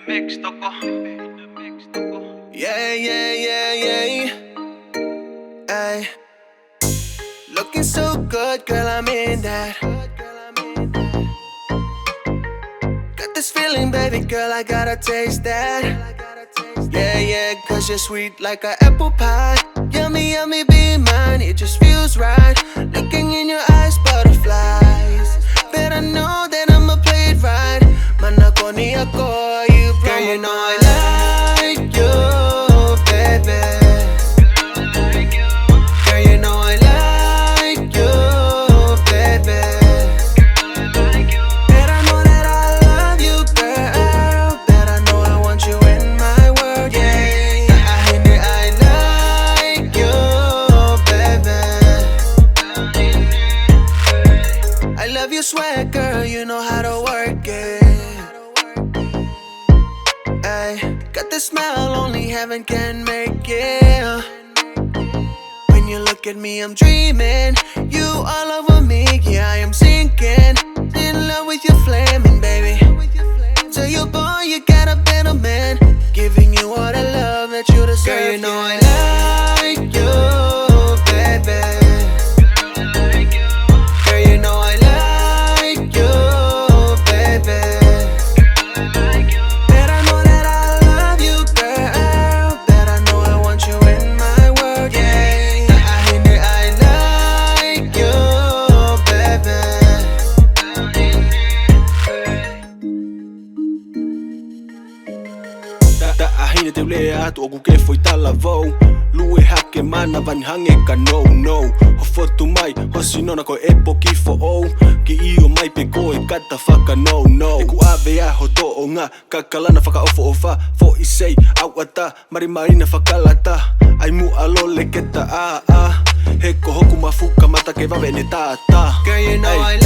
Yeah, yeah, yeah, yeah. Ay. Looking so good, girl, I'm in that. Got this feeling, baby girl, I gotta taste that. Yeah, yeah, cause you're sweet like an apple pie. Yummy, yummy, be mine, it just feels right. Looking in your eyes, butterflies. Bet I know that I'ma play it right. Mana ko ni ako, you brought. Girl, you know I like you, baby. Girl, you know I like you, baby. Bet I know that I love you, girl. Bet I know I want you in my world, yeah. I like you, baby. I love your swag, girl, you know how to work it. Ay, got the smile only heaven can make it. When you look at me, I'm dreaming. You all over me, yeah, I am sinking. In love with your flaming, baby. Tell your boy you got a better man, giving you all the love that you deserve. Girl, you know I like you, baby. Girl, you know I like you, baby. Bet I know that I love you, girl. Bet I know I want you in my world, yeah. I like you, baby. Ahina te ule atu o kuke foi tala vou. Lue hake mana van hange ka no no. Ho fotu mai, ho sinona ko e poki fo o. Ki io mai pe ko e kata whaka no no. E ku ave a ho to o ngā kakalana whaka ofo o wha. Fo i sei au ata, mari marina whakalata. Ai mu alo le keta a a. He ko hoku mafuka mata ke wawe ne tata. Girl, you know I